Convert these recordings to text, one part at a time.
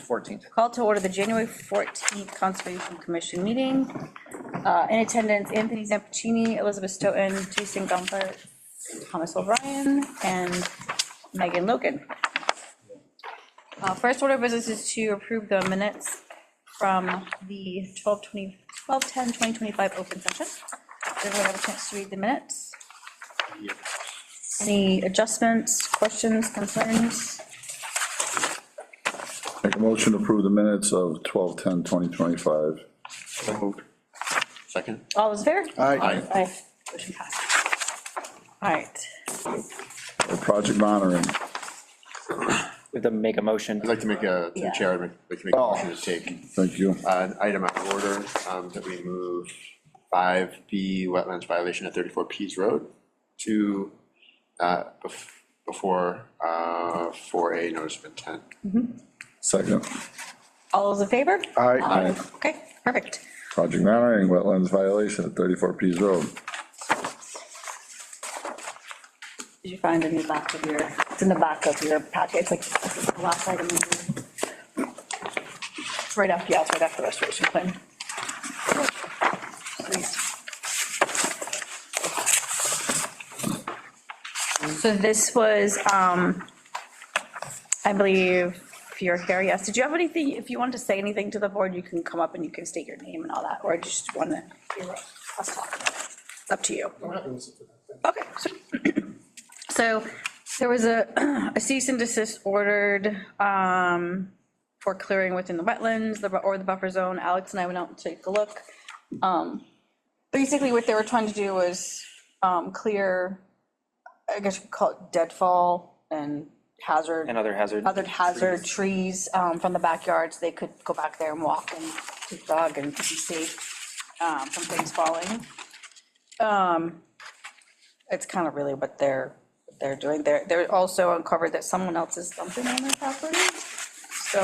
14th. Call to order the January 14th Conservation Commission meeting. In attendance, Anthony Zampacini, Elizabeth Stoughton, Jason Gunther, Thomas O'Brien, and Megan Logan. First order of business is to approve the minutes from the 12/10/2025 open session. Does everyone have a chance to read the minutes? Any adjustments, questions, concerns? Make a motion to approve the minutes of 12/10/2025. So moved. Second? All those in favor? Aye. Aye. Motion passed. All right. Project monitoring. We have to make a motion. I'd like to make a, to the chair, I'd like to make a Oh. motion to take Thank you. an item out of order, that we move 5B wetlands violation at 34 Pease Road to before 4A notice of intent. Second. All those in favor? Aye. Okay, perfect. Project monitoring, wetlands violation at 34 Pease Road. Did you find in the back of your, it's in the back of your packet, it's like the last item. It's right after, yeah, it's right after the restoration plan. So this was, I believe, you're here, yes. Did you have anything, if you wanted to say anything to the board, you can come up and you can state your name and all that, or just want to hear us talk about it? It's up to you. Okay. So there was a cease and desist ordered for clearing within the wetlands or the buffer zone. Alex and I went out and take a look. Basically, what they were trying to do was clear, I guess you could call it deadfall and hazard. And other Hazard trees from the backyards. They could go back there and walk and take the dog and be safe from things falling. It's kind of really what they're doing. They're also uncovered that someone else is dumping on their property. So,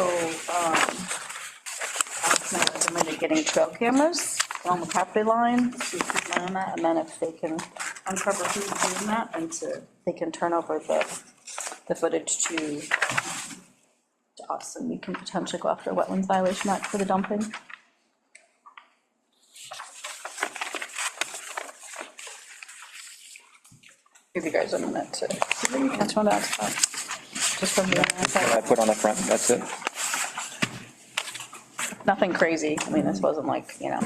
Alex and I recommended getting trail cameras on the property line, to keep an eye on that, and then if they can uncover who's doing that, and they can turn over the footage to us, and we can potentially go after a wetlands violation act for the dumping. Give you guys a minute to, that's one to ask about. Just from the I side. put on the front, that's it. Nothing crazy. I mean, this wasn't like, you know.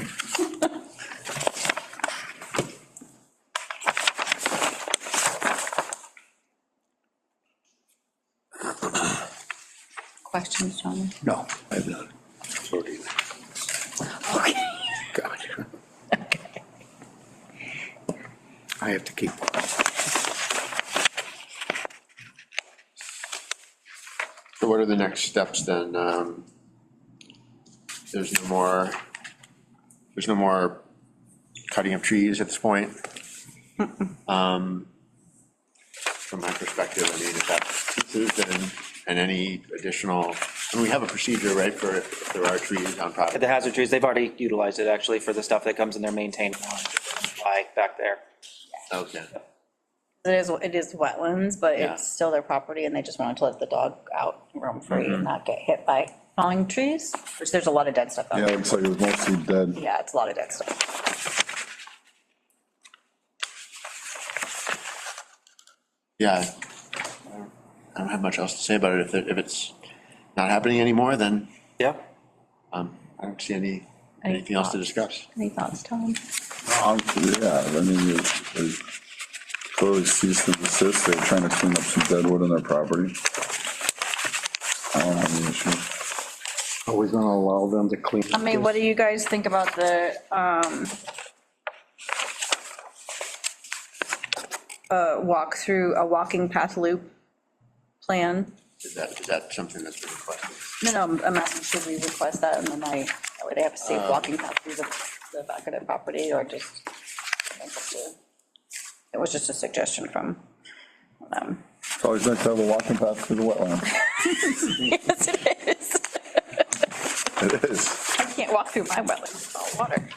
Questions, John? No, I have none. Okay. God. I have to keep. So what are the next steps then? There's no more cutting of trees at this point. From my perspective, I mean, if that's pieces and any additional, and we have a procedure, right, for if there are trees on property. The hazard trees, they've already utilized it actually for the stuff that comes in their maintained line back there. Okay. It is wetlands, but Yeah. it's still their property, and they just wanted to let the dog out roam free and not get hit by falling trees, which there's a lot of dead stuff out Yeah, there. it looks like it was mostly dead. Yeah, it's a lot of dead stuff. Yeah. I don't have much else to say about it. If it's not happening anymore, then Yeah, I don't see anything else to discuss. Any thoughts, Tom? Yeah, I mean, they clearly ceased and desist. They're trying to clean up some dead wood on their property. I don't have any issue. Are we gonna allow them to clean? I mean, what do you guys think about the, a walking path loop plan? Is that something that's been requested? No, I'm asking, should we request that, and then that way they have a safe walking path through the back of their property, or just, it was just a suggestion from them. It's always nice to have a walking path through the wetland. Yes, it is. It is. I can't walk through my wetlands, it's all water.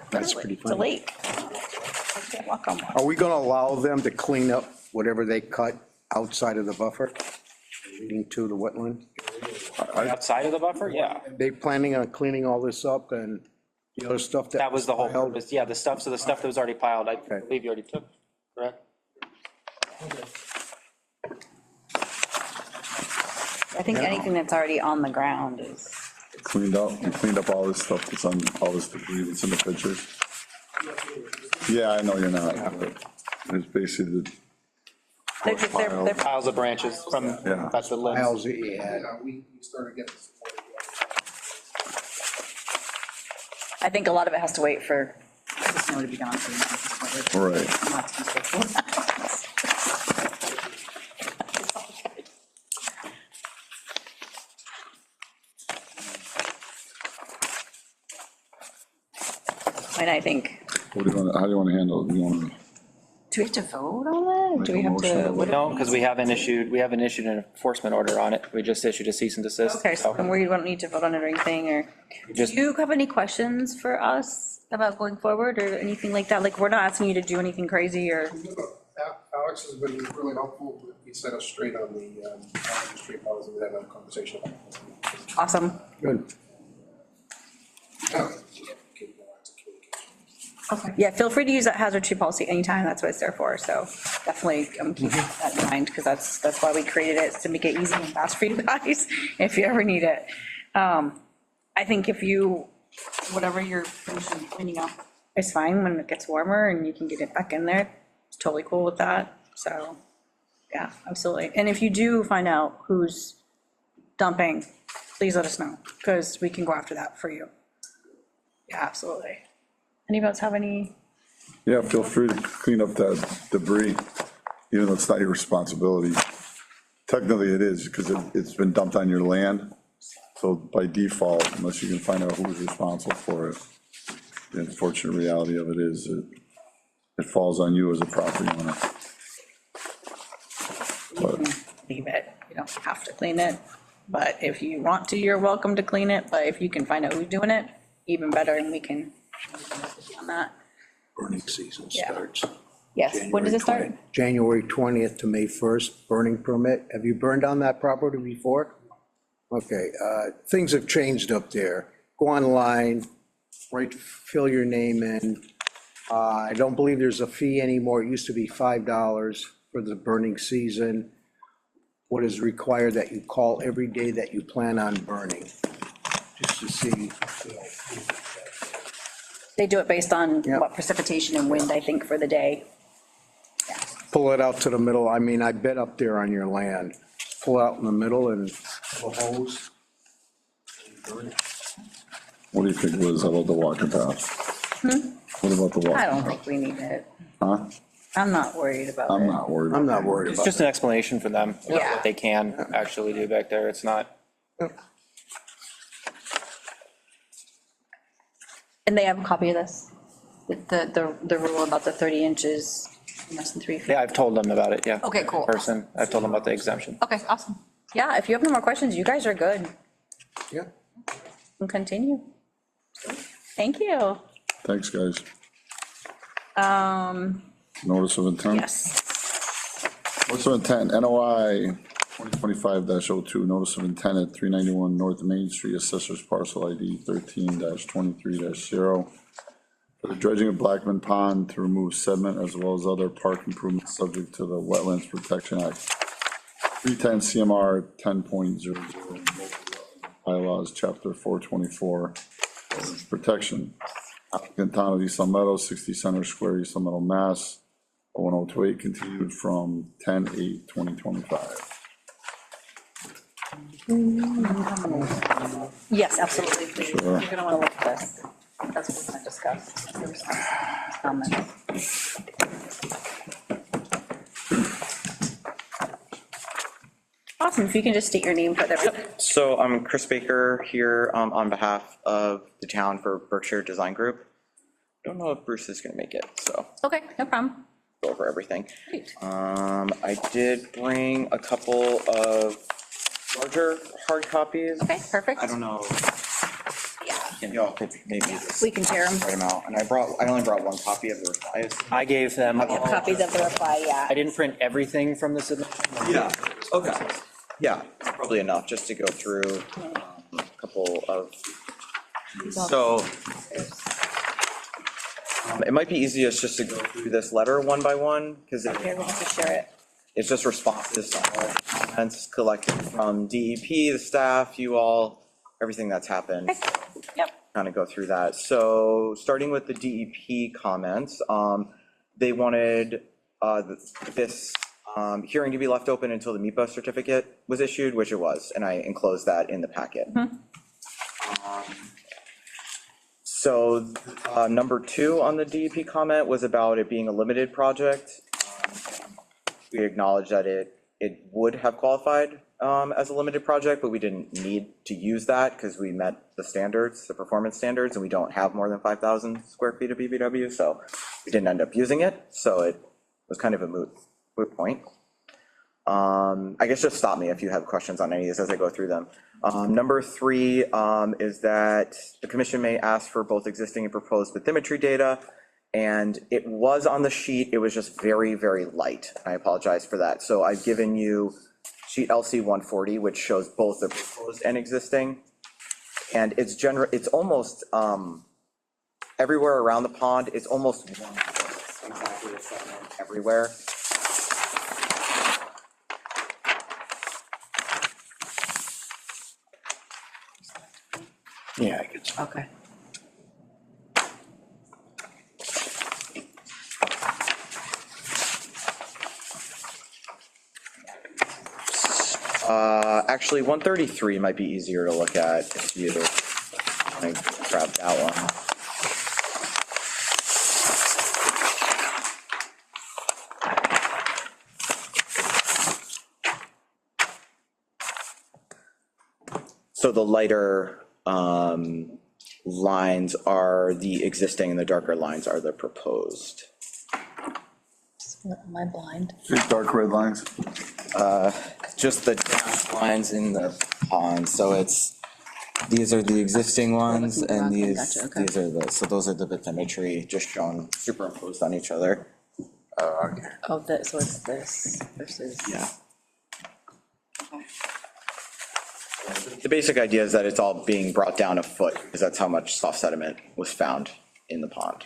That's pretty It's a funny. lake. I can't walk on water. Are we gonna allow them to clean up whatever they cut outside of the buffer? leading to the wetland? Outside of the buffer, yeah. They planning on cleaning all this up and the other stuff that? That was the whole piled? purpose, yeah, the stuff that was already piled, I Okay. believe you already took, correct? I think anything that's already on the ground is, Cleaned up, you cleaned up all this stuff that's on, all this debris that's in the pictures. Yeah, I know you're not, but it's basically the, they're just, they're, Piles of branches from, Yeah. that's the limbs. Piles that you had. We started getting support. I think a lot of it has to wait for the snow to be gone. right. And I think, What do you want, how do you want to handle it? You want to, do we have to vote on it? Do we have to? what- No, because we haven't issued an enforcement order on it, we just issued a cease and desist. Okay, so then we don't need to vote on it or anything, or, do Just- you have any questions for us about going forward or anything like that? Like, we're not asking you to do anything crazy or, Alex has been really helpful. He set us straight on the street policy. We had a conversation. awesome. Good. Yeah, feel free to use that hazard tree policy anytime, that's what it's there for, so definitely keep that in mind, because that's why we created it, is to make it easy and fast for you guys, if you ever need it. I think if you, whatever you're finishing cleaning up is fine when it gets warmer and you can get it back in there, it's totally cool with that, so, yeah, absolutely. And if you do find out who's dumping, please let us know, because we can go after that for you. Yeah, absolutely. Any of us have any? yeah, feel free to clean up that debris, even though it's not your responsibility. Technically it is, because it's been dumped on your land. So by default, unless you can find out who's responsible for it, the unfortunate reality of it is it falls on you as a property owner. But Leave it, you don't have to clean it, but if you want to, you're welcome to clean it, but if you can find out who's doing it, even better, and we can on that. Burning season Yeah. starts. Yes, when does it start? January 20th to May 1st, burning permit. Have you burned on that property before? Okay, things have changed up there. Go online, fill your name in. I don't believe there's a fee anymore. It used to be $5 for the burning season. What is required that you call every day that you plan on burning, just to see, you know, They do it based on Yep. what precipitation and wind, I think, for the day. pull it out to the middle. I mean, I've been up there on your land. Pull out in the middle and pull a hose. what do you think, Liz, about the walking path? What about the walk? I don't think we need it. Huh? I'm not worried about it. I'm not worried. I'm not worried It's about just it. an explanation for them, Yeah. what they can actually do back there, it's not, And they have a copy of this? The rule about the 30 inches, less than 3 feet? yeah, I've told them about it, yeah. Okay, cool. In person, I've told them about the exemption. Okay, awesome. Yeah, if you have no more questions, you guys are good. Yeah. We'll continue. Thank you. Thanks, guys. Um, Notice of intent? yes. Notice of intent, NOI 2025-02, notice of intent at 391 North Main Street, Assessors Parcel ID 13-23-0. For the dredging of Blackman Pond to remove sediment as well as other park improvements subject to the Wetlands Protection Act. 310 CMR 10.00, bylaws, chapter 424, protection. Applicant Town of East Long Meadow, 60 Center Square, East Long Meadow, Mass. 01028, continued from 10/8/2025. Yes, absolutely, please. You're Sure. gonna wanna look at this. That's what we're gonna discuss. Comments. Awesome, if you can just state your name for the. So I'm Chris Baker here on behalf of the town for Berkshire Design Group. Don't know if Bruce is gonna make it, so Okay, no problem. go over everything. Great. I did bring a couple of larger hard copies. Okay, perfect. I don't know, Yeah, y'all could maybe just we can share them. write them out, and I only brought one copy of the revised. I gave them, Copies of the reply, yeah. I didn't print everything from the submission. Yeah, okay. Yeah, it's probably enough just to go through a couple of, so it might be easiest just to go through this letter one by one, because Here, we'll have to share it. it's just responses to all comments collected from DEP, the staff, you all, everything that's happened. Yep. Kind of go through that. So starting with the DEP comments, they wanted this hearing to be left open until the MIPA certificate was issued, which it was, and I enclosed that in the packet. So number 2 on the DEP comment was about it being a limited project. We acknowledge that it would have qualified as a limited project, but we didn't need to use that because we met the standards, the performance standards, and we don't have more than 5,000 square feet of BBW, so we didn't end up using it. So it was kind of a moot point. I guess just stop me if you have questions on any of these as I go through them. Number 3 is that the commission may ask for both existing and proposed bathymetry data. And it was on the sheet, it was just very, very light. I apologize for that. So I've given you sheet LC 140, which shows both the proposed and existing. And it's almost, everywhere around the pond, it's almost one foot, exactly the same everywhere. Yeah, I could. Okay. Actually, 133 might be easier to look at if you grab that one. So the lighter lines are the existing and the darker lines are the proposed. Am I blind? Big dark red lines. Just the dashed lines in the pond, so these are the existing ones, and Okay, these gotcha, okay. are so those are the bathymetry just shown superimposed on each other. Okay. Oh, so it's this versus. Yeah. The basic idea is that it's all being brought down a foot, because that's how much soft sediment was found in the pond.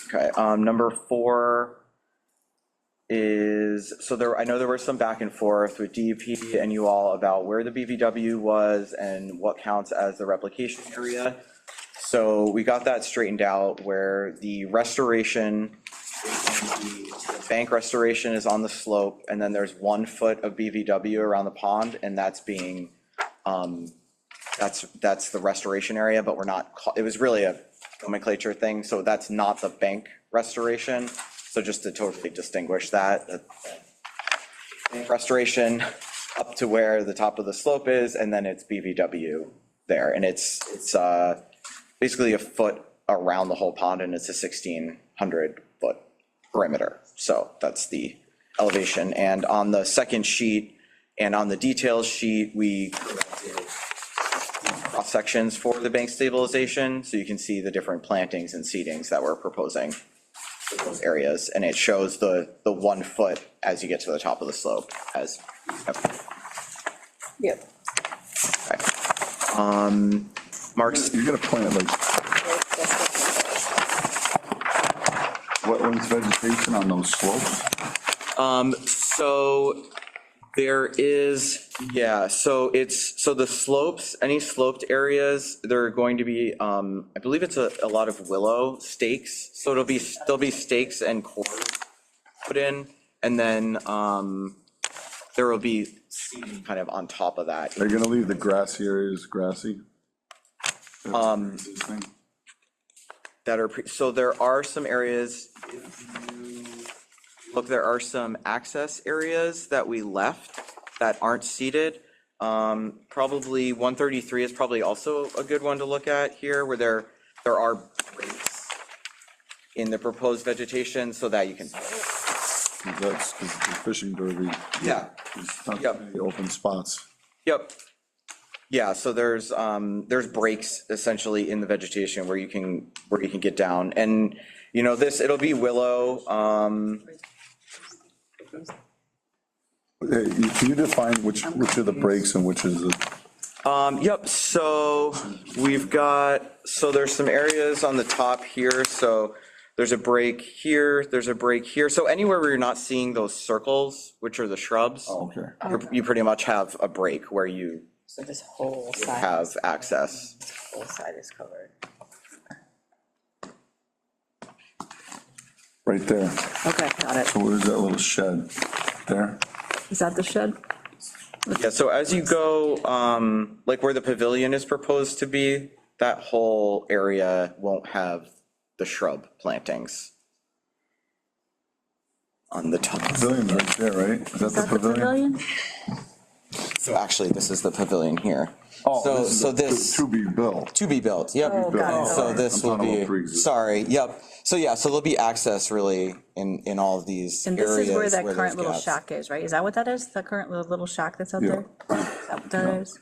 Okay, number 4 is, so I know there was some back and forth with DEP and you all about where the BVW was and what counts as the replication area. So we got that straightened out where the restoration, the bank restoration is on the slope, and then there's 1 foot of BVW around the pond, and that's being, that's the restoration area, but we're not, it was really a nomenclature thing, so that's not the bank restoration. So just to totally distinguish that, the bank restoration up to where the top of the slope is, and then it's BVW there, and it's basically a foot around the whole pond, and it's a 1,600 foot perimeter. So that's the elevation. And on the second sheet and on the details sheet, we corrected cross sections for the bank stabilization, so you can see the different plantings and seedings that we're proposing for those areas, and it shows the 1 foot as you get to the top of the slope as. Yep. Mark's, You're gonna plant like wetlands vegetation on those slopes? so there is, yeah, so the slopes, any sloped areas, they're going to be, I believe it's a lot of willow stakes, so there'll be stakes and cord put in, and then there will be seeding kind of on top of that. Are you gonna leave the grassy areas grassy? Existing? That are, so there are some areas, look, there are some access areas that we left that aren't seeded. Probably 133 is probably also a good one to look at here, where there are breaks in the proposed vegetation so that you can. That's because the fishing derby. Yeah. There's not Yep. many open spots. Yep. Yeah, so there's breaks essentially in the vegetation where you can get down, and you know, it'll be willow. Hey, can you define which are the breaks and which is the, Yep, so we've got, so there's some areas on the top here, so there's a break here, there's a break here. So anywhere where you're not seeing those circles, which are the shrubs, okay. you pretty much have a break where you So this whole side, have access. whole side is covered. Right there. Okay, got it. So where's that little shed? There? Is that the shed? Yeah, so as you go, like where the pavilion is proposed to be, that whole area won't have the shrub plantings on the top. Pavilion's right there, right? Is that the pavilion? So actually, this is the pavilion here. Oh, So this, To be built. to be built, yep. Oh, got it. So this I'm will talking about be, pre-existing. sorry, yep. So yeah, so there'll be access really in all of these And areas. this is where that there's current little gaps. shack is, right? Is that what that is? The current little shack that's out Yeah. there? Is that what that is?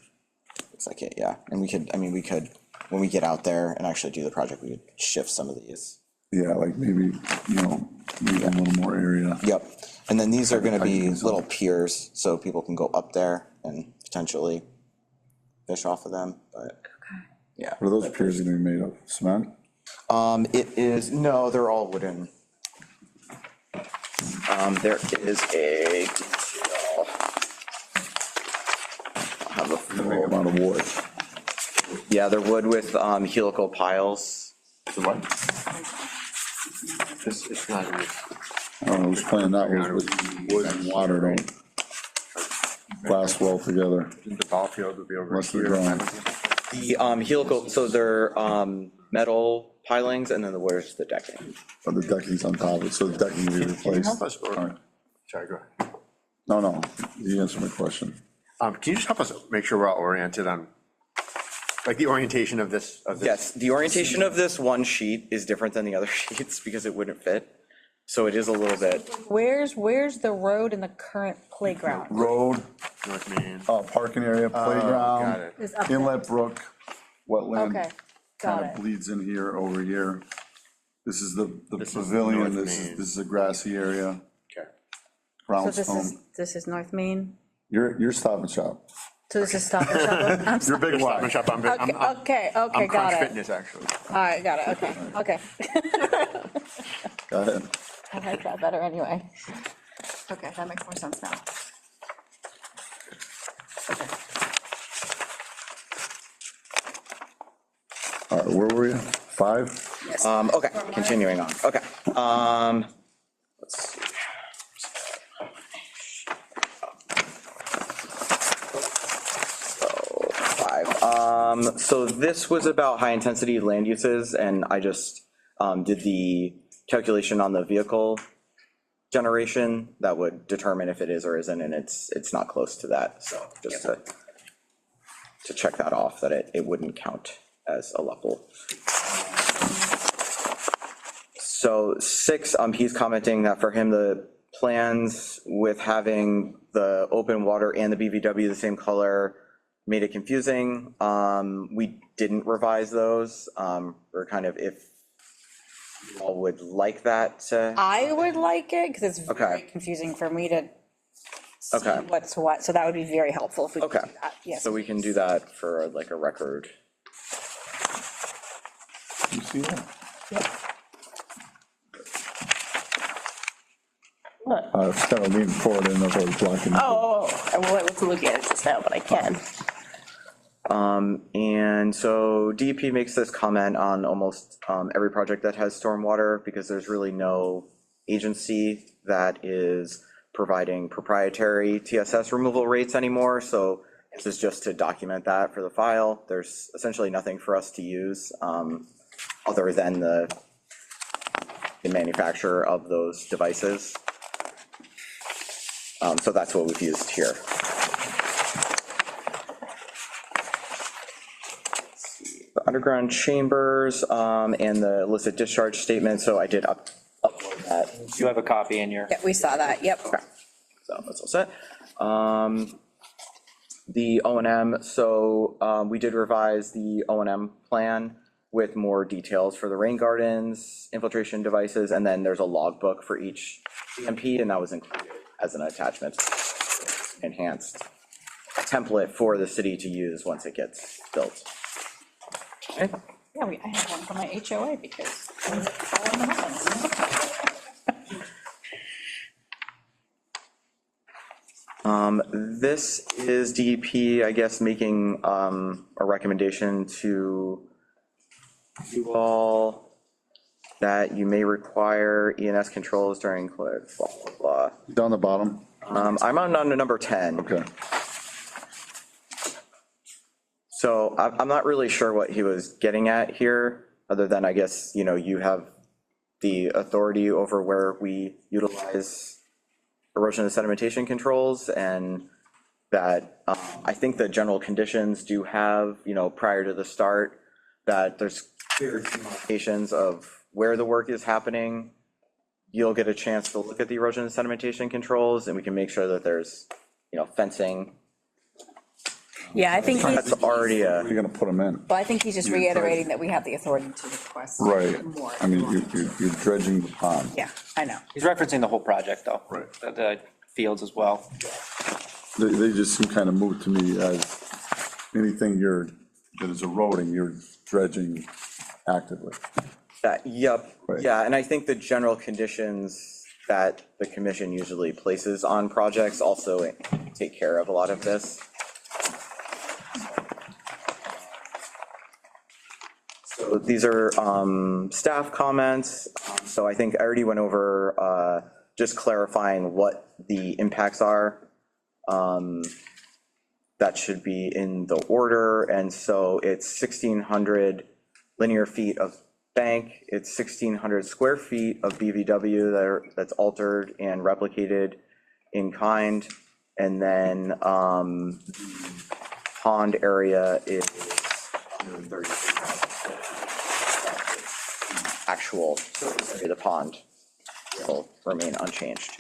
Looks like it, yeah. And we could, I mean, we could, when we get out there and actually do the project, we could shift some of these. Yeah, like maybe, maybe a little more area. Yep. And then these are gonna be I can see. little piers, so people can go up there and potentially fish off of them, but. Yeah. What are those piers gonna be made of? Cement? It is, no, they're all wooden. There is a detail. I'll have a Big full, amount of wood. yeah, they're wood with helical piles. This is not, I don't know who's playing that one, but wood and water don't last well together. the ball field would be over What's the here. drawing? The helical, so they're metal pilings and then where's the decking? But the decking's on top of it, so the decking will be Can you replaced. help us, or, All right. sorry, go ahead. No, you answered my question. Can you just help us make sure we're all oriented on, like, the orientation of this? Yes, the orientation of this one sheet is different than the other sheets because it wouldn't fit. So it is a little bit, Where's the road and the current playground? Road, North Main. parking area, Got playground, it. Is up there. inlet brook, wetland. Okay, got Kind it. of bleeds in here, over here. This is the This is pavilion, North this Main. is a grassy area, Okay. So this is, brownstone. this is North Main? You're Stop and Shop. So this is Stop and Shop? I'm You're sorry. Big Stop and Y. shop, Okay, I'm got Crunch it. Fitness, actually. All right, got it, okay. Go ahead. I like that better anyway. Okay, that makes more sense now. Okay. All right, where were you? 5? okay, continuing on, okay. Let's see. So, 5, so this was about high-intensity land uses, and I just did the calculation on the vehicle generation that would determine if it is or isn't, and it's not close to that, so just to check that off, that it wouldn't count as a level. So 6, he's commenting that for him, the plans with having the open water and the BVW the same color made it confusing. We didn't revise those. We're kind of, if you all would like that to, I would like it, because it's very Okay. confusing for me to see Okay. what's what, so that would be very helpful if we could Okay. do that, yes. so we can do that for like a record. You see that? What? I was kind of leaning forward and that's what I was blocking. Oh, I wasn't looking at it just now, but I can. And so DEP makes this comment on almost every project that has stormwater, because there's really no agency that is providing proprietary TSS removal rates anymore. So this is just to document that for the file. There's essentially nothing for us to use other than the manufacturer of those devices. So that's what we've used here. The underground chambers and the illicit discharge statement, so I did upload that. You have a copy in your. Yeah, we saw that, yep. So that's all set. The O and M, so we did revise the O and M plan with more details for the rain gardens, infiltration devices, and then there's a logbook for each CMP, and that was included as an attachment. enhanced template for the city to use once it gets built. Okay. Yeah, I have one for my HOA because it's all in the wetlands. This is DEP, I guess, making a recommendation to you all that you may require ENS controls during blah, blah, blah. Down the bottom, I'm on to number 10. okay. So I'm not really sure what he was getting at here, other than, I guess, you know, you have the authority over where we utilize erosion and sedimentation controls, and that I think the general conditions do have, you know, prior to the start, that there's clear demarcations of where the work is happening. You'll get a chance to look at the erosion and sedimentation controls, and we can make sure that there's, you know, fencing. Yeah, I think That's he's, already You're gonna put them in, well, I think he's just reiterating that we have the authority to request right? more. I mean, you're dredging the pond. Yeah, I know. He's referencing the whole project, though. Right. The fields as well. They just seem kind of moved to me as anything that is eroding, you're dredging actively. Yep, Right. yeah, and I think the general conditions that the commission usually places on projects also take care of a lot of this. So these are staff comments. So I think I already went over just clarifying what the impacts are. That should be in the order, and so it's 1,600 linear feet of bank, it's 1,600 square feet of BVW that's altered and replicated in kind, and then the pond area is 130. Actual surface area of the pond will remain unchanged.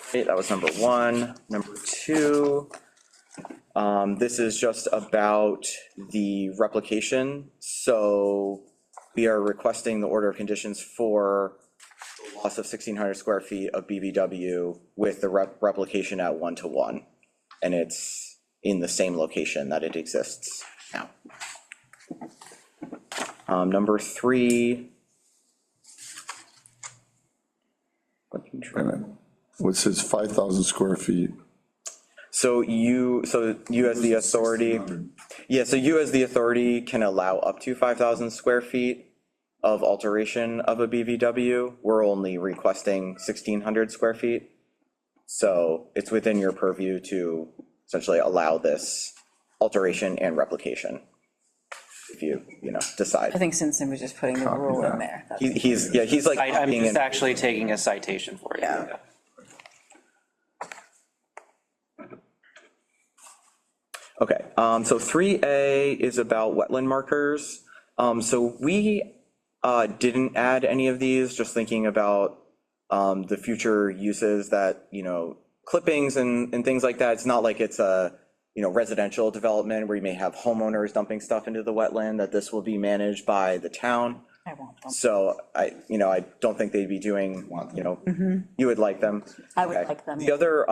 Okay, that was number one. Number two, this is just about the replication. So we are requesting the order of conditions for the loss of 1,600 square feet of BVW with the replication at 1:1. And it's in the same location that it exists now. Number three. Wait a minute. What says 5,000 square feet? So you as the authority, yeah, so you as the authority can allow up to 5,000 square feet of alteration of a BVW. We're only requesting 1,600 square feet. So it's within your purview to essentially allow this alteration and replication, if you decide. I think Simpson was just putting the rule in there. That's- He's like. I'm being just in- actually taking a citation for you. Yeah. Okay, so 3A is about wetland markers. So we didn't add any of these, just thinking about the future uses that, clippings and things like that. It's not like it's a, residential development where you may have homeowners dumping stuff into the wetland, that this will be managed by the town. I want them. So I don't think they'd be doing, you would like them. I would Okay. like them. The other,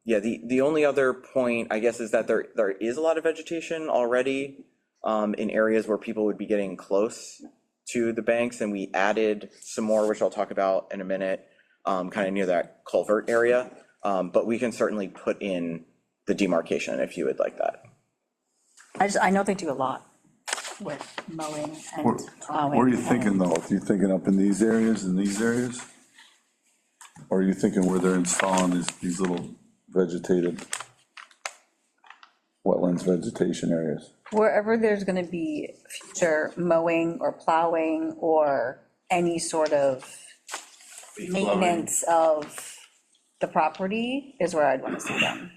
the only other point, I guess, is that there is a lot of vegetation already in areas where people would be getting close to the banks, and we added some more, which I'll talk about in a minute, kind of near that culvert area. But we can certainly put in the demarcation if you would like that. I know they do a lot with mowing and plowing. Where are you thinking though? Are you thinking up in these areas, Or are you thinking where they're installing these little vegetated wetlands vegetation areas? Wherever there's gonna be future mowing or plowing or any sort of maintenance of the property is where I'd wanna see them.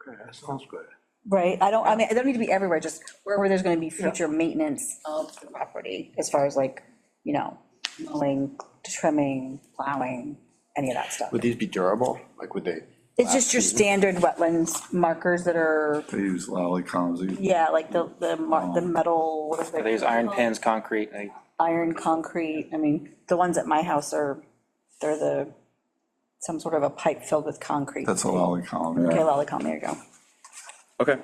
Okay, that sounds good. Right, I don't need to be everywhere, just wherever there's gonna be future maintenance of the property, as far as like, mowing, trimming, plowing, any of that stuff. Would these be durable? Like, would they? It's just your standard wetlands markers that are, They use lollycoms, yeah, like the metal, what is it? There's iron pins, concrete, Iron, concrete, the ones at my house they're the some sort of a pipe filled with concrete. That's a lolly column, Okay, yeah. lolicon, there you go. Okay,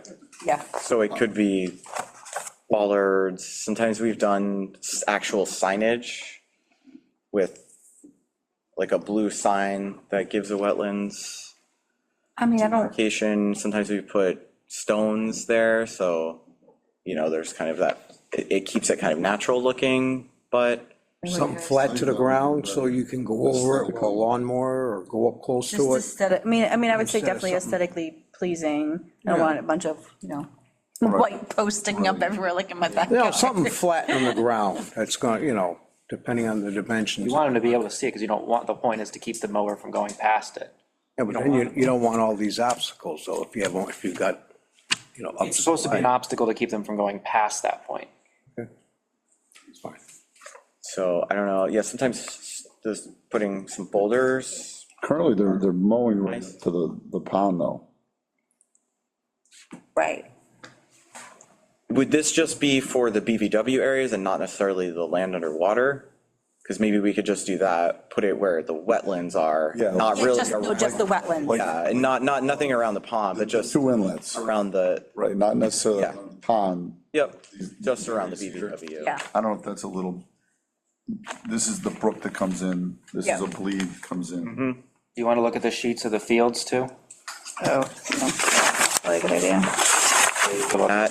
Yeah, so it could be bollards. Sometimes we've done actual signage with like a blue sign that gives a wetlands I mean, I don't, location. Sometimes we put stones there, so, there's kind of that, it keeps it kind of natural looking, but Something flat to the ground so you can go over it with a lawnmower or go up close just to it. aesthetic, I mean, I would say Instead of definitely something- aesthetically pleasing. I don't Yeah. want a bunch of, white posts sticking up everywhere like in my backyard. Something flat on the ground that's going, depending on the dimensions. You want them to be able to see it, because you don't want, the point is to keep the mower from going past it. Yeah, but then you don't want all these obstacles, though, if you've got, up It's supposed to be an obstacle to keep them from going past that point. It's fine. so, I don't know, yeah, sometimes just putting some boulders. Currently, they're mowing right to the pond, though. Right. Would this just be for the BVW areas and not necessarily the land underwater? Because maybe we could just do that, put it where the wetlands are, Yeah. not Yeah, really, just the wetlands. yeah, and nothing around the pond, but just Two inlets, around the, right, not necessarily Yeah. on the pond. yep, just around the BVW. Yeah, I don't know if that's a little, this is the brook that comes in, this is Yeah. a bleed comes in. Do you want to look at the sheets of the fields too? oh, probably a good idea. That,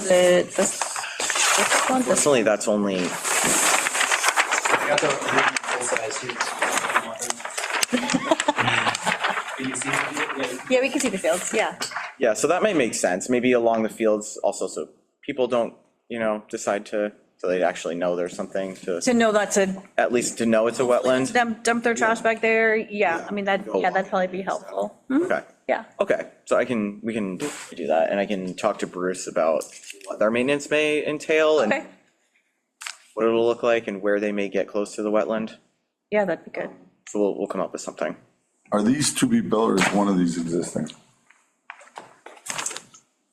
This one, this, personally, that's only, yeah, we can see the fields, yeah. yeah, so that might make sense, maybe along the fields also, so people don't, decide to, so they actually know there's something to, To know that to at least to know it's a wetland. dump their trash back there, yeah, I mean, that'd probably be helpful. Mhm, Okay. Yeah, Okay, so we can do that, and I can talk to Bruce about what their maintenance may entail and okay, what it'll look like and where they may get close to the wetland. yeah, that'd be good. So we'll come up with something. Are these to be built or is one of these existing?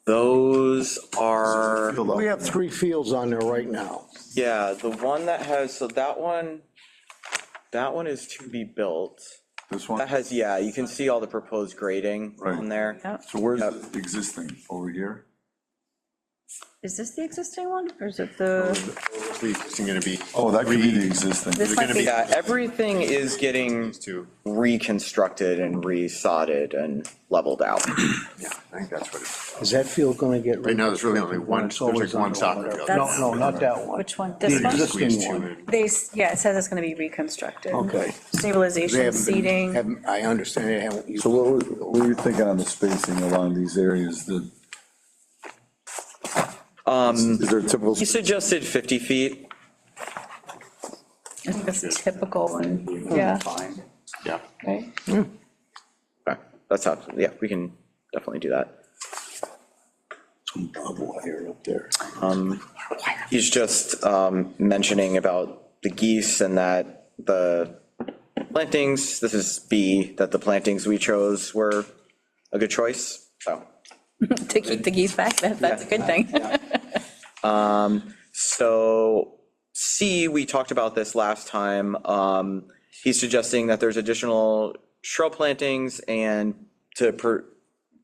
Those are, Field up. We have 3 fields on there right now. yeah, the one that has, so that one is to be built. This one? That has, yeah, you can see all the proposed grading on Right. there. Yep. So where's the existing, over here? Is this the existing one, or is it the, It's gonna be Oh, that could be the existing. this might be, Yeah, everything is getting two. reconstructed and resodded and leveled out. Yeah, I think that's what it is. Is that field gonna get? Right now, there's really only one, It's there's like always one on soccer the- field. No, not that one. which one, The this one? existing Squeeze two one. in. Yeah, it says it's gonna be reconstructed. Okay. They Stabilization, haven't been- seating, I understand, they haven't used. So what were you thinking on the spacing along these areas? Is there a typical? He suggested 50 feet. I think that's typical, and, yeah, Yeah. right? Okay, that's how, yeah, we can definitely do that. Some barbed wire up there. He's just mentioning about the geese and that the plantings, this is B, that the plantings we chose were a good choice, so. To keep the geese back, that's a good thing. So C, we talked about this last time. He's suggesting that there's additional shrub plantings and to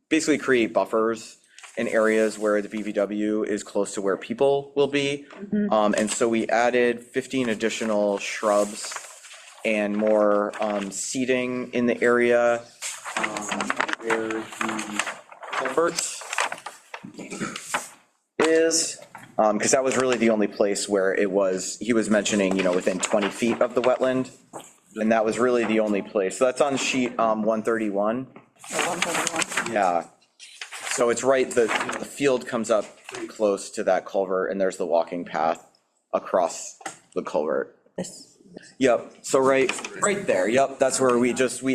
basically create buffers in areas where the BVW is close to where people will be. And so we added 15 additional shrubs and more seating in the area where the culvert is, because that was really the only place where it was, he was mentioning, within 20 feet of the wetland. And that was really the only place. So that's on sheet 131. Yeah. So it's right, the field comes up pretty close to that culvert and there's the walking path across the culvert. This- Yep, so right there, yep, that's where we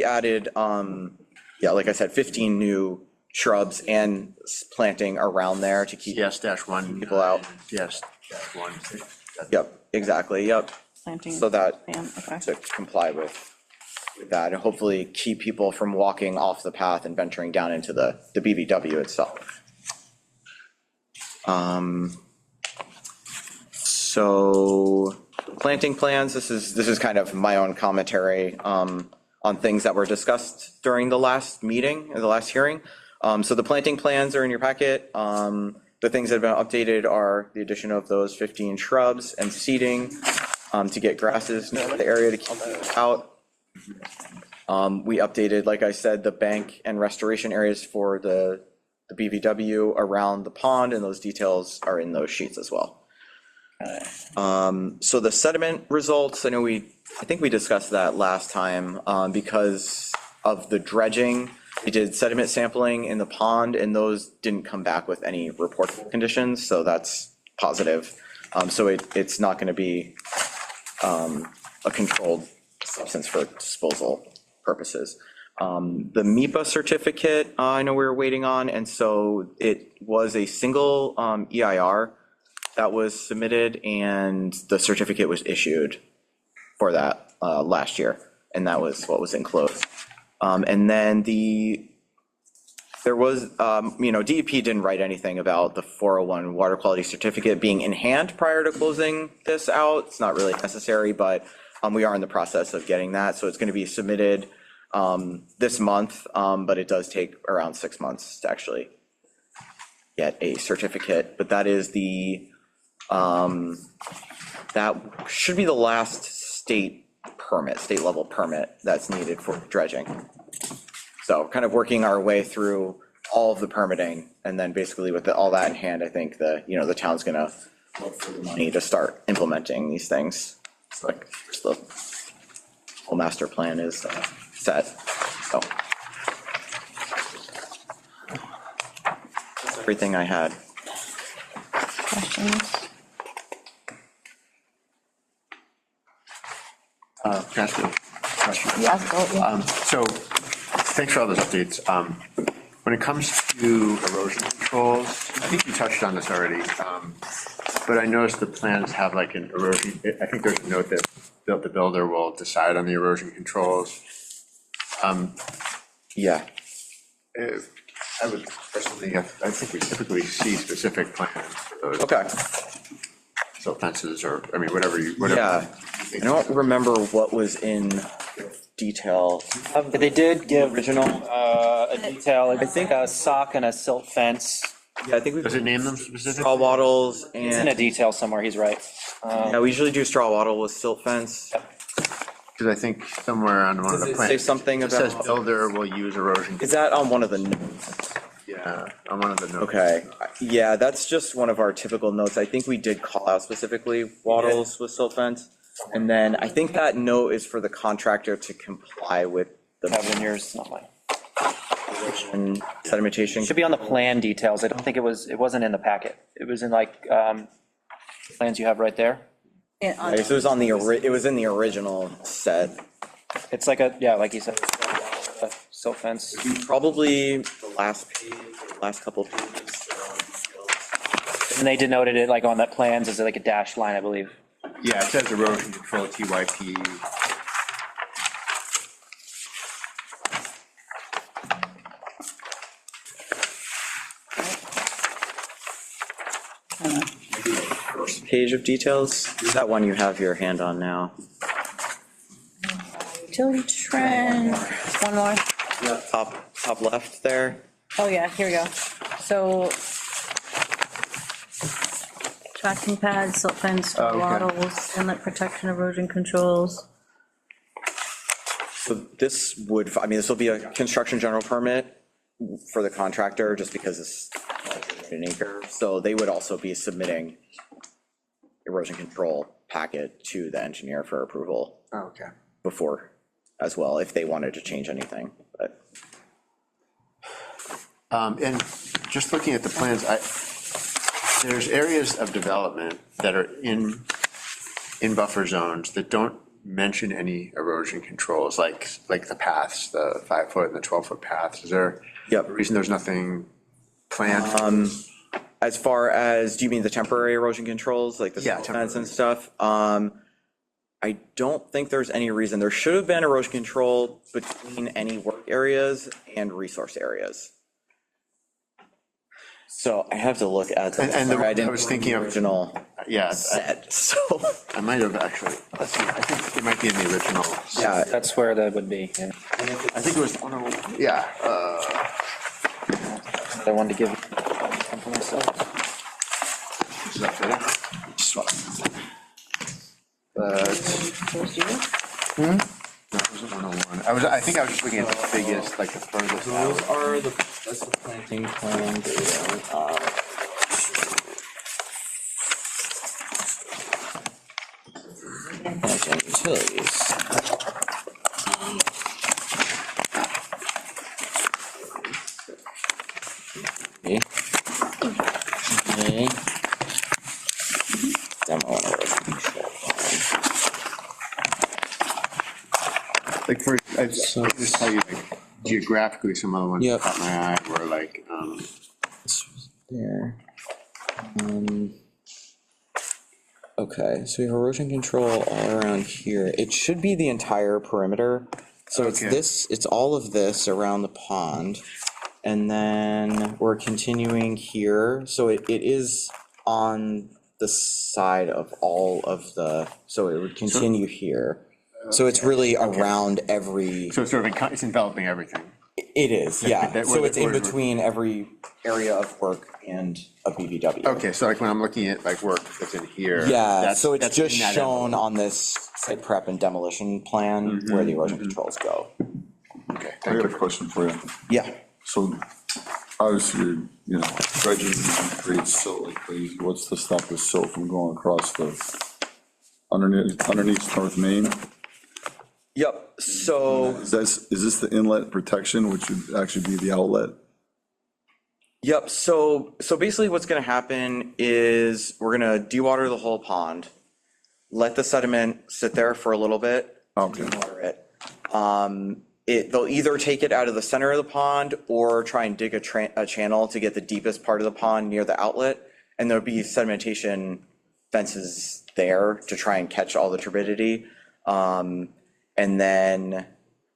added, yeah, like I said, 15 new shrubs and planting around there to keep, CS-1. People out. CS-1. yep, exactly, yep. Planting. So that, plan, okay. to comply with that, and hopefully keep people from walking off the path and venturing down into the BVW itself. So planting plans, this is kind of my own commentary on things that were discussed during the last meeting, or the last hearing. So the planting plans are in your packet. The things that have been updated are the addition of those 15 shrubs and seeding to get grasses in the area to keep it out. We updated, like I said, the bank and restoration areas for the BVW around the pond, and those details are in those sheets as well. So the sediment results, I think we discussed that last time, because of the dredging. We did sediment sampling in the pond, and those didn't come back with any reportable conditions, so that's positive. So it's not going to be a controlled substance for disposal purposes. The MIPA certificate, I know we were waiting on, and so it was a single EIR that was submitted, and the certificate was issued for that last year, and that was what was enclosed. And then there was, DEP didn't write anything about the 401 water quality certificate being in hand prior to closing this out. It's not really necessary, but we are in the process of getting that, so it's going to be submitted this month, but it does take around 6 months to actually get a certificate. But that is that should be the last state level permit that's needed for dredging. So kind of working our way through all of the permitting, and then basically with all that in hand, I think the town's gonna look for the money to start implementing these things. It's like the whole master plan is set, so. That's everything I had. Questions? Can I ask a question? Yes, go, yeah. So, thanks for all those updates. When it comes to erosion controls, I think you touched on this already, but I noticed the plans have like an erosion, I think there's a note that the builder will decide on the erosion controls. Yeah. I would personally, I think we typically see specific plans for those. Okay. So fences or, whatever you. Yeah. I don't remember what was in detail. They did give Original. a detail, I think a sock and a silt fence. Yeah, I think we Does it name them specifically? straw wattles It's in a and, detail somewhere, he's right. yeah, we usually do straw wattle with silt fence. Because I think somewhere on one of Does the it plans. say something It says about, builder will use erosion. is that on one of the notes? Yeah, on one of the notes. Okay, yeah, that's just one of our typical notes. I think we did call out specifically wattles with silt fence. And then I think that note is for the contractor to comply with the Have in yours, not mine. sedimentation. Should be on the plan details, I don't think it wasn't in the packet. It was in like, plans you have right there. Yeah, on- Okay, so it was on it was in the original set. It's like like you said, silt fence. Probably the last page, the last couple pages. And they denoted it like on that plans as like a dashed line, I believe. Yeah, it says erosion control, TYP. First page of details, that one you have your hand on now. Utility trend, one more. Top left there. Oh, yeah, here we go. So. Tracking pads, silt fence, Oh, okay. wattles, inlet protection, erosion controls. So this this will be a construction general permit for the contractor, just because it's an acre. So they would also be submitting erosion control packet to the engineer for approval Okay. before as well, if they wanted to change anything, but. And just looking at the plans, there's areas of development that are in buffer zones that don't mention any erosion controls, like the paths, the 5-foot and the 12-foot paths. Is there Yep. a reason there's nothing planned? As far as, do you mean the temporary erosion controls, like the Yeah, silt fence and temporary. stuff? I don't think there's any reason. There should have been erosion control between any work areas and resource areas. So I have to look at the. And the- sorry, I didn't was bring thinking the of- original Yeah, set, so, I might have actually, let's see, I think it might be in the original. yeah, That's where that would be, yeah. I think it was, yeah, I wanted to give one for myself. is that fair? That was 101. I think I was just looking at the biggest, like the furthest out. are the, that's the planting plan data. Utilities. Okay. Okay. Demo and erosion control plan. Like for, I just tell you, like geographically, some other ones that Yep. caught my eye were like, There. Okay, so we have erosion control all around here. It should be the entire perimeter. So it's Okay. this, it's all of this around the pond. And then we're continuing here. So it is on the side of all of the, so it would continue here. So it's really around every, so it's sort of, it's enveloping everything. it is, yeah. that- So it's in where- between every area of work and a BBW. Okay, so like when I'm looking at like work that's in here. Yeah, that's- so it's that's just in that shown envelope. on this site prep and demolition plan where the erosion controls go. Okay, I got a question for you. Yeah. So obviously, you know, dredging creates silt like crazy. What's to stop the silt from going across the underneath North Main? Yep, so, Is this the inlet protection, which would actually be the outlet? yep, so basically what's gonna happen is we're gonna dewater the whole pond, let the sediment sit there for a little bit, Okay. dewater it. They'll either take it out of the center of the pond or try and dig a channel to get the deepest part of the pond near the outlet. And there'll be sedimentation fences there to try and catch all the turbidity. And then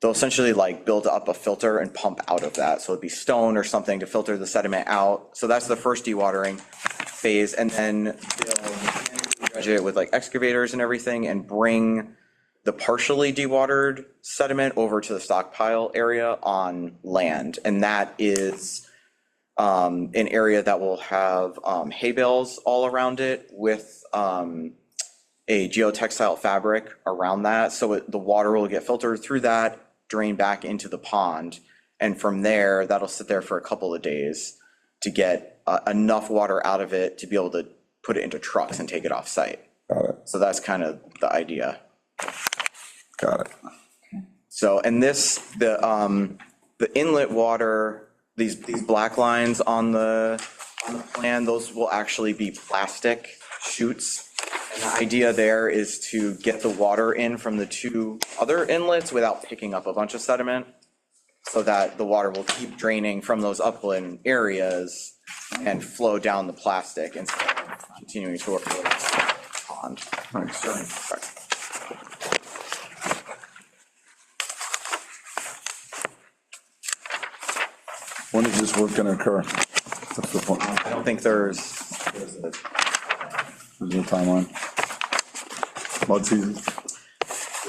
they'll essentially like build up a filter and pump out of that. So it'd be stone or something to filter the sediment out. So that's the first dewatering phase. And then they'll dredge it with like excavators and everything and bring the partially dewatered sediment over to the stockpile area on land. And that is an area that will have hay bales all around it with a geotextile fabric around that. So the water will get filtered through that, drain back into the pond. And from there, that'll sit there for a couple of days to get enough water out of it to be able to put it into trucks and take it off site. Got it, So that's kind of the idea. got it. So, and this, the inlet water, these black lines on the plan, those will actually be plastic chutes. And the idea there is to get the water in from the two other inlets without picking up a bunch of sediment, so that the water will keep draining from those upland areas and flow down the plastic instead of continuing to work the pond. Nice. When is this work gonna occur? What's the point? I don't think there's Is there a timeline? Mud season?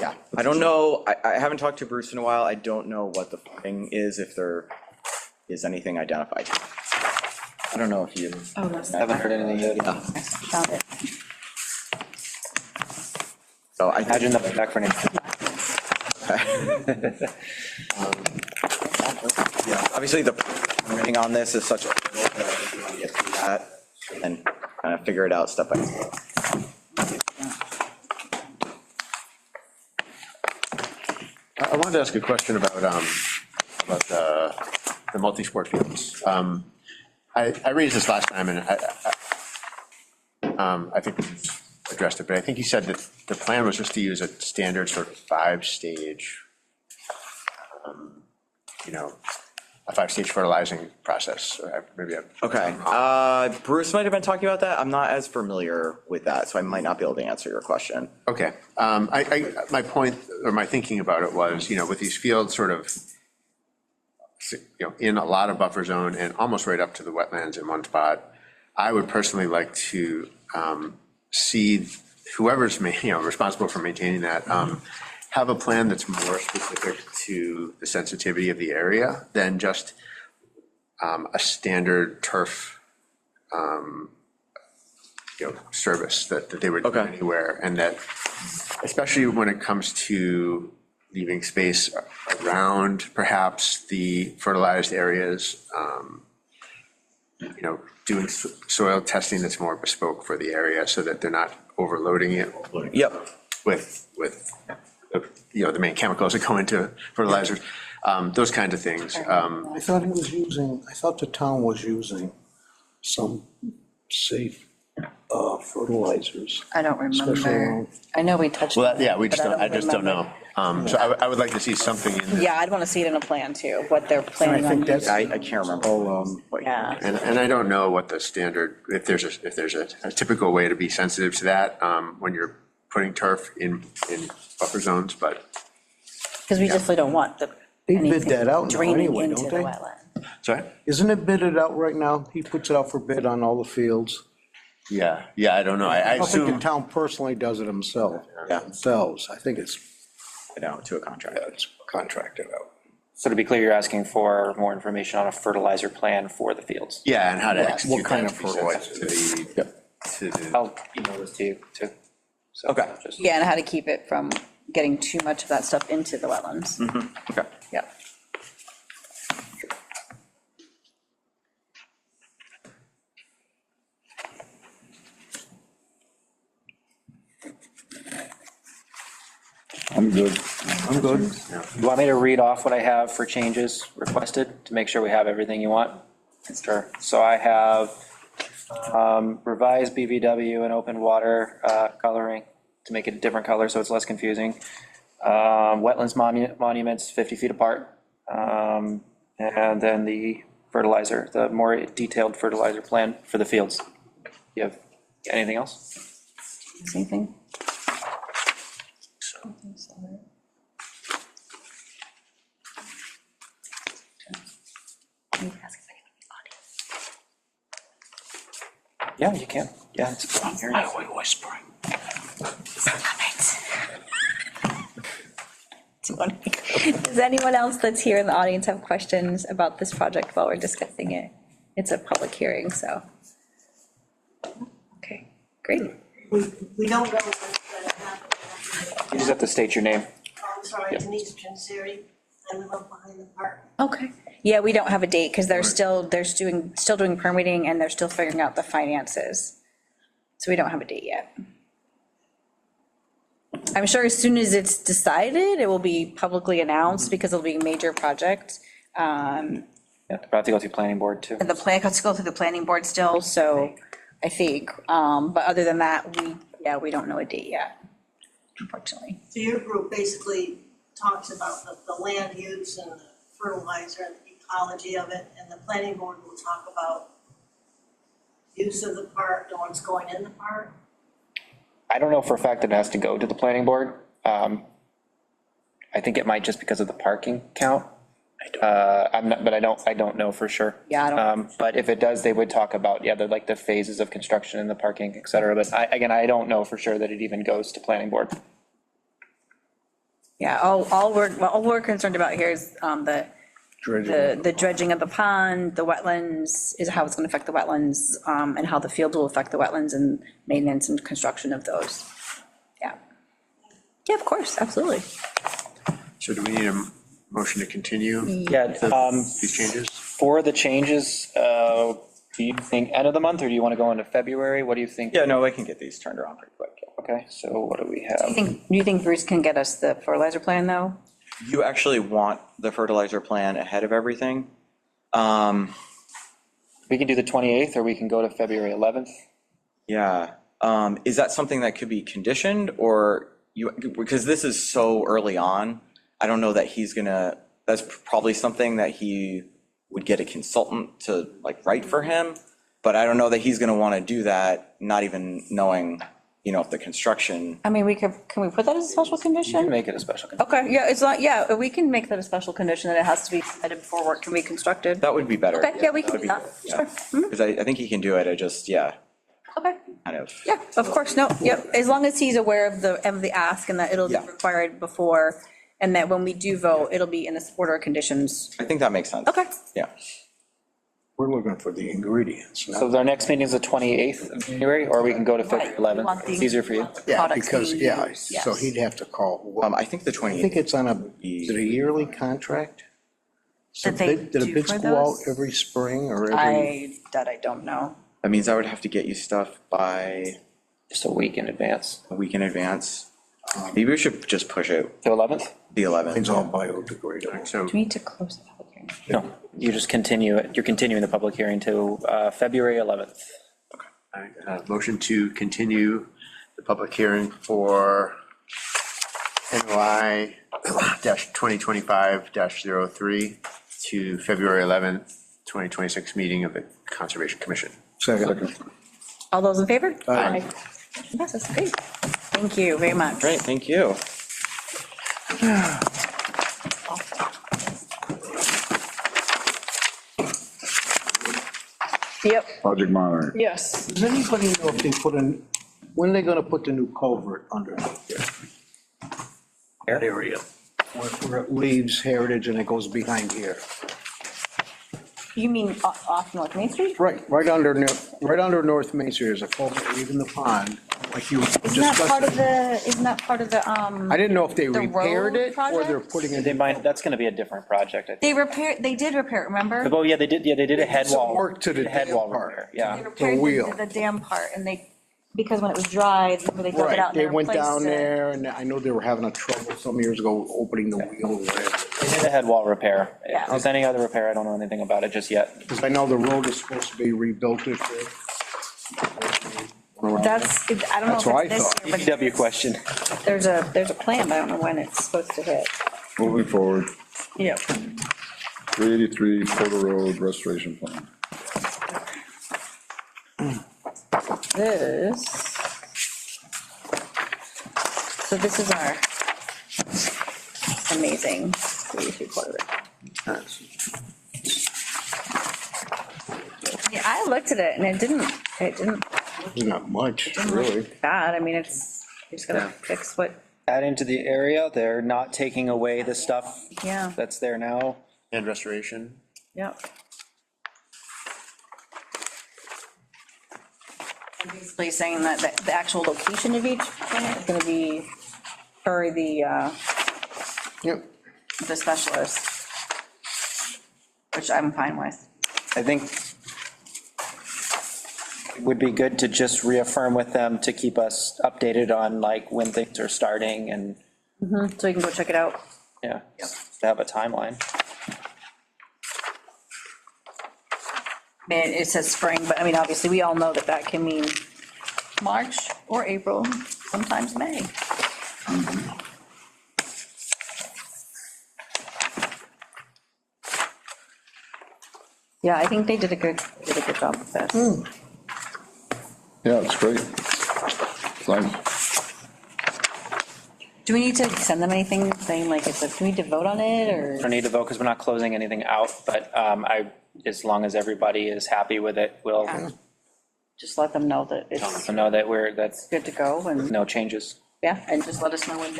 Yeah, I don't know, I haven't talked to Bruce in a while, I don't know what the funding is, if there is anything identified. I don't know if you. Oh, that's, I haven't heard anything yet. Yeah, found it. so I Imagine the back for next. yeah, obviously the permitting on this is such a, get through that and kind of figure it out step by step. I wanted to ask a question about the multi-sport fields. I raised this last time and I think we addressed it, but I think you said that the plan was just to use a standard sort of 5-stage, a 5-stage fertilizing process, or maybe. Okay, Bruce might have been talking about that, I'm not as familiar with that, so I might not be able to answer your question. Okay, my point, or my thinking about it was, with these fields sort of in a lot of buffer zone and almost right up to the wetlands in one spot. I would personally like to see whoever's responsible for maintaining that, have a plan that's more specific to the sensitivity of the area than just a standard turf service that they would do Okay. anywhere. And that, especially when it comes to leaving space around perhaps the fertilized areas, doing soil testing that's more bespoke for the area so that they're not overloading it Yep. with the main chemicals that go into fertilizers, those kinds of things. I thought the town was using some safe fertilizers. I don't Special remember. around- I know we touched. Well, on it, yeah, but I just don't know. remember. So I would like to see something in there. Yeah, I'd want to see it in a plan too, what they're planning on think that's- using. I can't remember. Yeah. And I don't know what the standard, if there's a typical way to be sensitive to that when you're putting turf in buffer zones, but, Because we definitely don't want the. They bid anything that out now draining anyway, into don't the they? wetland. sorry? Isn't it bidded out right now? He puts it out for bid on all the fields. Yeah, I don't know. I I don't think the assume, town personally does it himself, themselves. I think it's To a contract. contracted out. So to be clear, you're asking for more information on a fertilizer plan for the fields. yeah, and how to execute kind that of to be sensitive fertilizer? to the, I'll email this to you too. So Okay. just- Yeah, and how to keep it from getting too much of that stuff into the wetlands. Okay. Yeah. I'm good. I'm good. You want me to read off what I have for changes requested to make sure we have everything you want? Sure. So I have revised BVW and open water coloring to make it a different color so it's less confusing. Wetlands monuments 50 feet apart. And then the fertilizer, the more detailed fertilizer plan for the fields. You have anything else? Same thing. Yeah, you can. Yeah. It's on here. whispering. Does anyone else that's here in the audience have questions about this project while we're discussing it? It's a public hearing, so. Okay, great. We don't know what's going to happen. You just have to state your name. I'm sorry, Denise Panseri, I live up behind the park. Okay. Yeah, we don't have a date because still doing permitting and they're still figuring out the finances. So we don't have a date yet. I'm sure as soon as it's decided, it will be publicly announced because it'll be a major project. Yeah, but I have to go through planning board too. And the plan has to go through the planning board still, so I think, but other than that, we don't know a date yet, unfortunately. So your group basically talks about the land use and the fertilizer and the ecology of it, and the planning board will talk about use of the park and what's going in the park. I don't know for a fact that it has to go to the planning board. I think it might just because of the parking count. But I don't know for sure. Yeah, I don't. But if it does, they would talk about, the phases of construction and the parking, et cetera. But I don't know for sure that it even goes to planning board. Yeah, all we're concerned about here is the dredging of the pond, the wetlands, is how it's going to affect the wetlands, and how the field will affect the wetlands and maintenance and construction of those. Yeah. Yeah, of course, absolutely. so do we need a motion to continue Yeah, these changes? for the changes, do you think end of the month or do you want to go into February? What do you think? Yeah, no, I can get these turned around pretty quick. Okay, so what do we Do have? you think Bruce can get us the fertilizer plan, though? You actually want the fertilizer plan ahead of everything? We can do the 28th or we can go to February 11th. Yeah. Is that something that could be conditioned or because this is so early on, I don't know that that's probably something that he would get a consultant to write for him, but I don't know that he's gonna want to do that, not even knowing, if the construction, I mean, can we put that as a special You can condition? make it a special condition. Okay, yeah, it's not, yeah, we can make that a special condition, that it has to be submitted before work can be constructed. that would be better. Okay, yeah, we can do that, sure. Mhm. Because I think he can do it, I just, Okay, kind of. yeah, of course, no, yep, as long as he's aware of the ask and that it'll be Yeah. required before, and that when we do vote, it'll be in this order of conditions. I think that makes sense. Okay. Yeah. We're looking for the ingredients, So our next meeting is the 28th of January, or we can go to February Right, we want 11th. the- It's easier for you. Yeah, products because, being yeah, used, so yes. he'd have to call, I think the I think 28th, it's on is it a yearly contract? So Did they do the do bids for go out those? every spring or every? I don't know. that means I would have to get you stuff by Just a week in advance. a week in advance. Maybe we should just push it The 11th? the 11th. It's all biodegradable. So Do we need to close the public hearing? No, you just continue it. You're continuing the public hearing to February 11th. motion to continue the public hearing for NOI -2025-03 to February 11th, 2026 meeting of the Conservation Commission. Second. All those in favor? Aye. Passes, great. Thank you very much. Great, thank you. Yep, Project monitoring. yes. Does anybody know if they put in, when are they gonna put the new culvert underneath there? That area, where it leaves Heritage and it goes behind here. You mean off North Main Street? Right under North Main Street, there's a culvert leaving the pond, like you Isn't that part of discussed. isn't that part of the, I didn't know if they the repaired road it or they're project? putting They it. might, that's going to be a different project, I think. they did repair, it, remember? Oh, yeah, they did a head some wall. work to the head dam wall part. repair, They yeah. repaired wheel. the dam part, and because when it was dry, they dug it out Right, and they went replaced down it. there and I know they were having a trouble some years ago opening the wheel. They did a head wall repair. Yeah. If there's any other repair, I don't know anything about it just yet. Because I know the road is supposed to be rebuilt this year. I don't know That's what I if it's thought. this year, DPW question. but there's a plan, but I don't know when it's supposed to hit. Moving forward, Yeah. 383 Porter Road Restoration Plan. So this is our amazing 3-3-4. Yeah, I looked at it and it didn't Not much, really. bad. I mean, you just gotta Yeah. fix what, Add into the area, they're not taking away the stuff yeah, that's there now. And restoration. yeah. And basically saying that the actual location of each plant is gonna be per Yep. the specialist, which I'm fine with. I think it would be good to just reaffirm with them to keep us updated on like when things are starting and, So you can go check it out. yeah, to have a timeline. I mean, it says spring, but I mean, obviously, we all know that that can mean March or April, sometimes May. Yeah, I think they did a good job with this. Yeah, it's great. It's nice. Do we need to send them anything saying like, do we need to vote on it, or? Don't need to vote because we're not closing anything out, but as long as everybody is happy with it, we'll Yeah. Just let them know that it's know that that's good to go, and, no changes. yeah, and just let us know when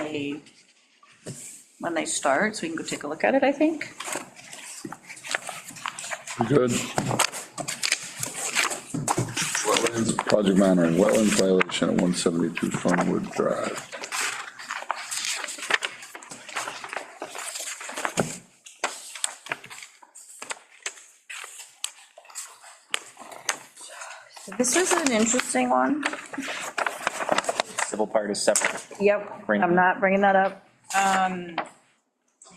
they start, so we can go take a look at it, I think. Good. Wetlands, project monitoring, wetlands violation at 172 Fernwood Drive. This is an interesting one. Civil part is separate. Yep, Bring- I'm not bringing that up.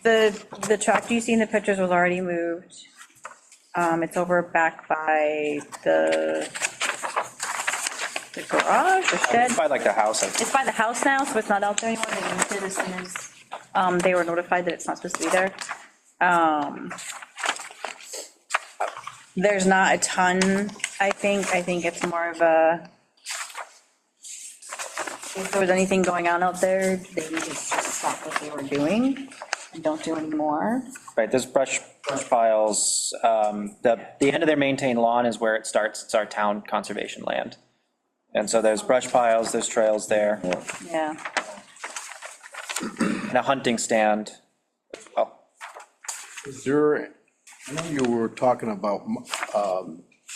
The tractor you see in the pictures was already moved. It's over back by the garage or shed. It's by like the house, I think. It's by the house now, so it's not out there anymore. They moved it as soon as they were notified that it's not supposed to be there. There's not a ton, I think. I think it's more of a, if there was anything going on out there, they would just stop what they were doing and don't do anymore. Right, there's brush piles, the end of their maintained lawn is where it starts, it's our town conservation land. And so there's brush piles, there's trails there, Yeah. and a hunting stand. Oh, Is there, I know you were talking about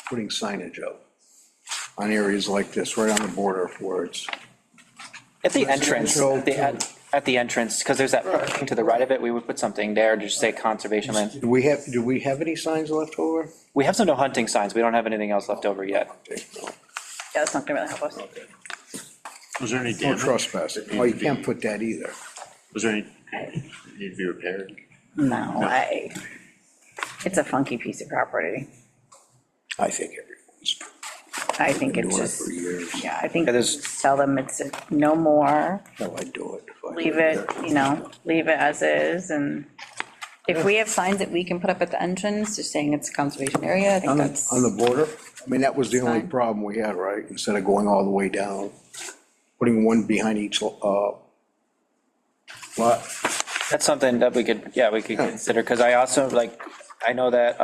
putting signage up on areas like this, right on the border where it's, at the entrance, at the entrance, because there's that thing to the right of it, we would put something there to just say conservation land. do we have any signs left over? We have some no hunting signs, we don't have anything else left over yet. Okay, no. Yeah, that's not gonna really help us. Was there any No damage? trespassing. Oh, you can't put that either. Was there any, need to be repaired? No way. It's a funky piece of property. I think everyone's I think been it's doing it just, for years. yeah, I think Yeah, there's- just tell them it's a no more, No, I'd do it. if I leave lived it, there. leave it as is, and if we have signs that we can put up at the entrance, just saying it's a conservation area, I think On that's. the border, I mean, that was the only Fine. problem we had, right? Instead of going all the way down, putting one behind each lot. That's something that we could, yeah, we could consider, because I also, like, I know that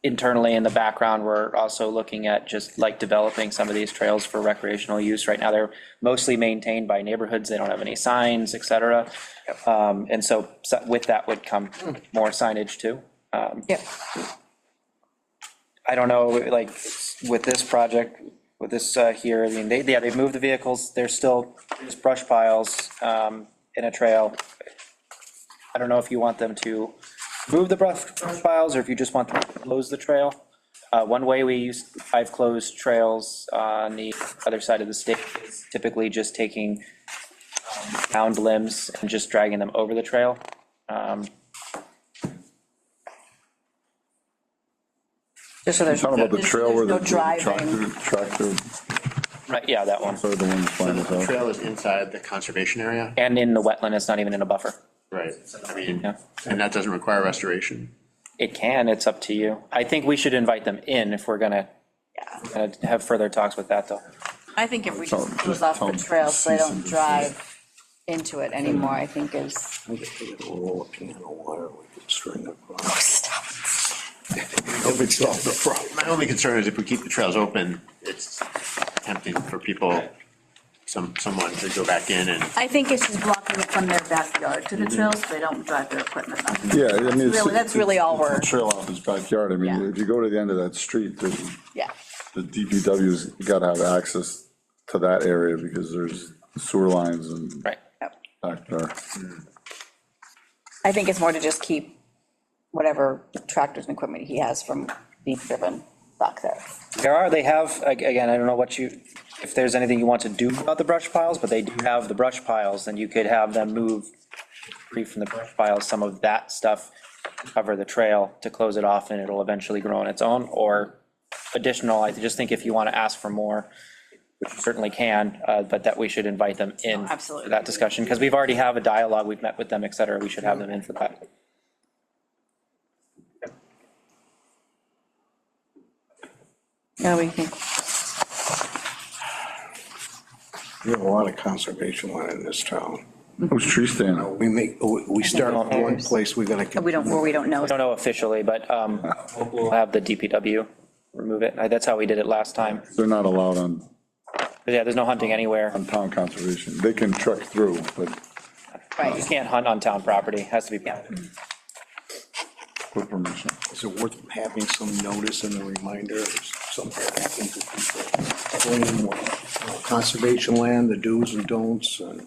internally in the background, we're also looking at just like developing some of these trails for recreational use. Right now, they're mostly maintained by neighborhoods, they don't have any signs, et cetera. And so with that would come more signage too. Yep. I don't know, like, with this project, with this here, I mean, they've moved the vehicles, there's still, there's brush piles in a trail. I don't know if you want them to move the brush piles, or if you just want them to close the trail. One way I've closed trails on the other side of the state is typically just taking downed limbs and just dragging them over the trail. Just so there's. Talking about the just so trail where there's the no driving. tractor, Right, yeah, that one. sorry, the one that's flying us The out. trail is inside the conservation area? And in the wetland, it's not even in a buffer. Right, I mean, Yeah. and that doesn't require restoration? It can, it's up to you. I think we should invite them in if we're gonna have further talks with that, though. I think if we Tell- just just close off tell the them trail so they cease don't and drive into it anymore, I think is. I could roll a can of water, we could string it Oh, across. stop. If it's not the problem. My only concern is if we keep the trails open, it's tempting for people, someone to go back in and, I think it's just blocking it from their backyard to the trail so they don't drive their equipment up. Yeah, I mean. it's- Really, that's really all it's a we're- Trail off his backyard. I mean, Yeah. if you go to the end of that street, Yeah. the DPW's got to have access to that area because there's sewer lines and Right. Yep. back there. I think it's more to just keep whatever tractors and equipment he has from being driven back there. They have, again, I don't know if there's anything you want to do about the brush piles, but they do have the brush piles, and you could have them move free from the brush piles, some of that stuff, cover the trail to close it off, and it'll eventually grow on its own, or additional, I just think if you want to ask for more, which you certainly can, but that we should invite them in. Oh, absolutely. For that discussion, because we've already have a dialogue, we've met with them, et cetera, we should have them in for that. Yeah, we think. We have a lot of conservation land in this town. Who's tree stand? We start off one place, we gotta. We don't know. I don't know officially, but we'll have the DPW remove it. That's how we did it last time. They're not allowed on But yeah, there's no hunting anywhere. town conservation. They can trek through, but You can't hunt on town property, has to be. with permission. Is it worth having some notice and a reminder, something happens to people? Explain what, conservation land, the do's and don'ts, and,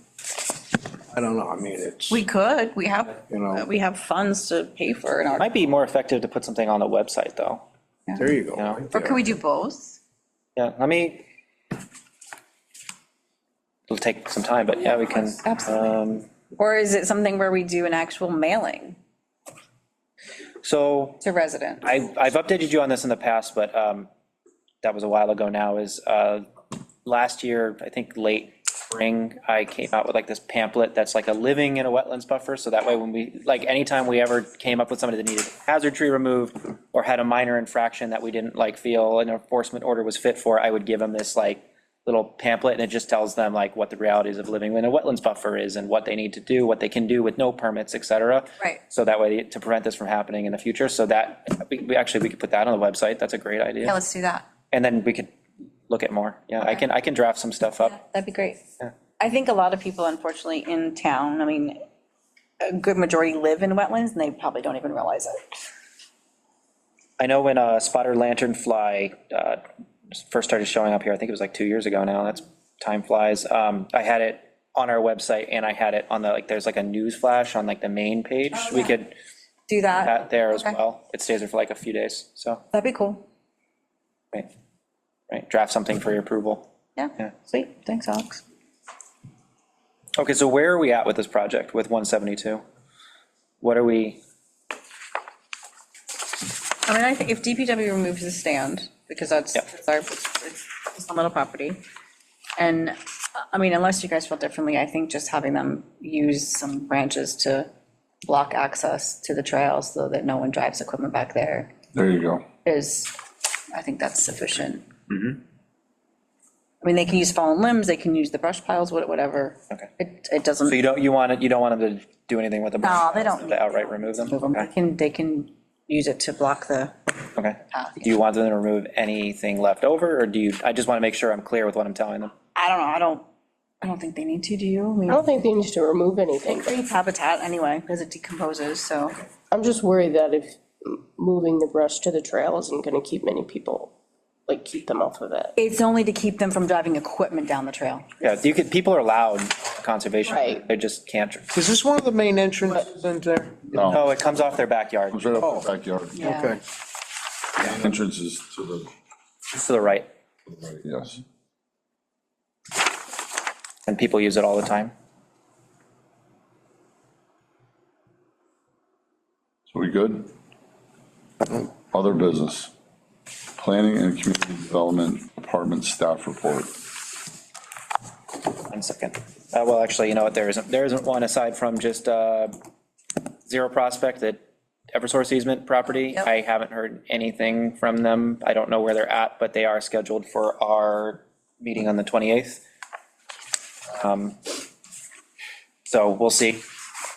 I don't know, I mean, it's. We could, we You know. have funds to pay for it. Might be more effective to put something on the website, though. There you go. Yeah. right Or there. can we do both? Yeah, let me. It'll take some time, but yeah, we can. Absolutely. Or is it something where we do an actual mailing So to residents? I've updated you on this in the past, but that was a while ago now, is last year, I think late spring, I came out with like this pamphlet that's like a living in a wetlands buffer, so that way when we, like, anytime we ever came up with somebody that needed a hazard tree removed or had a minor infraction that we didn't like feel an enforcement order was fit for, I would give them this like little pamphlet, and it just tells them like what the realities of living in a wetlands buffer is and what they need to do, what they can do with no permits, et cetera. Right. So that way, to prevent this from happening in the future, so that, we could put that on the website, that's a great idea. Yeah, let's do that. And then we could look at more, yeah, I can draft some stuff up. That'd be great. I think a lot of people, unfortunately, in town, I mean, a good majority live in wetlands, and they probably don't even realize it. I know when spotted lanternfly first started showing up here, I think it was like 2 years ago now, that's, time flies. I had it on our website, and I had it on the, like, there's like a news flash on like the main page. We could Do put that. that there as Okay. well. It stays there for like a few days, so, That'd be cool. right, draft something for your approval. Yeah, Yeah. sweet. Thanks, Alex. Okay, so where are we at with this project, with 172? What are we, I mean, I think if DPW removes the stand, because that's, Yeah. it's a little property. And, I mean, unless you guys feel differently, I think just having them use some branches to block access to the trails so that no one drives equipment back there There you go. is, I think that's sufficient. I mean, they can use fallen limbs, they can use the brush piles, whatever. Okay. It doesn't. so you don't want them to do anything with them? No, they don't need To outright remove them? move them. Okay. They can use it to block the Okay. path. Do you want them to remove anything left over, or do you, I just want to make sure I'm clear with what I'm telling them. I don't know, I don't think they need to, do you? I mean, I don't think they need to remove it anything. creates habitat anyway, because it decomposes, so. I'm just worried that if moving the brush to the trail isn't gonna keep many people, like, keep them off of it. It's only to keep them from driving equipment down the trail. Yeah, you could, people are allowed conservation, Right. they just can't. Is this one of the main entrances in there? No, No, it comes off their backyard, it's right up the backyard. Yeah. Okay. Entrance is to the, it's to the right, right, yes. and people use it all the time. So we good? Other business. Planning and Community Development Department Staff Report. 1 second. Well, actually, you know what, there isn't one aside from just Zero Prospect, that Eversource easement property. Yep. I haven't heard anything from them. I don't know where they're at, but they are scheduled for our meeting on the 28th. So we'll see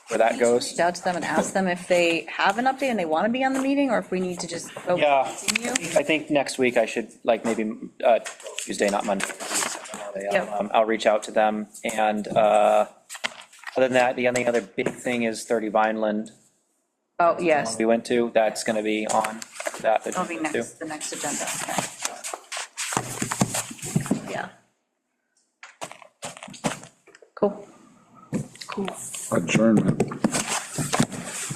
where that goes. Reach out to them and ask them if they have an update and they want to be on the meeting, or if we need to just go Yeah. continue. I think next week I should, like, maybe Tuesday, not Monday. Yep. I'll reach out to them, and other than that, the only other big thing is 30 Vineland Oh, yes, we went to, that's gonna be on that. that'll be next, the next agenda, okay. Yeah. Cool. Cool. Adjournment.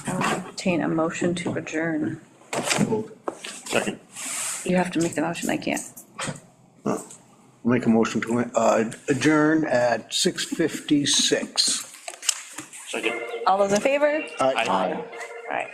I will obtain a motion to adjourn. Second. You have to make the motion, I can't. Make a motion to adjourn at 6:56. Second. All those in favor? Aye. All right.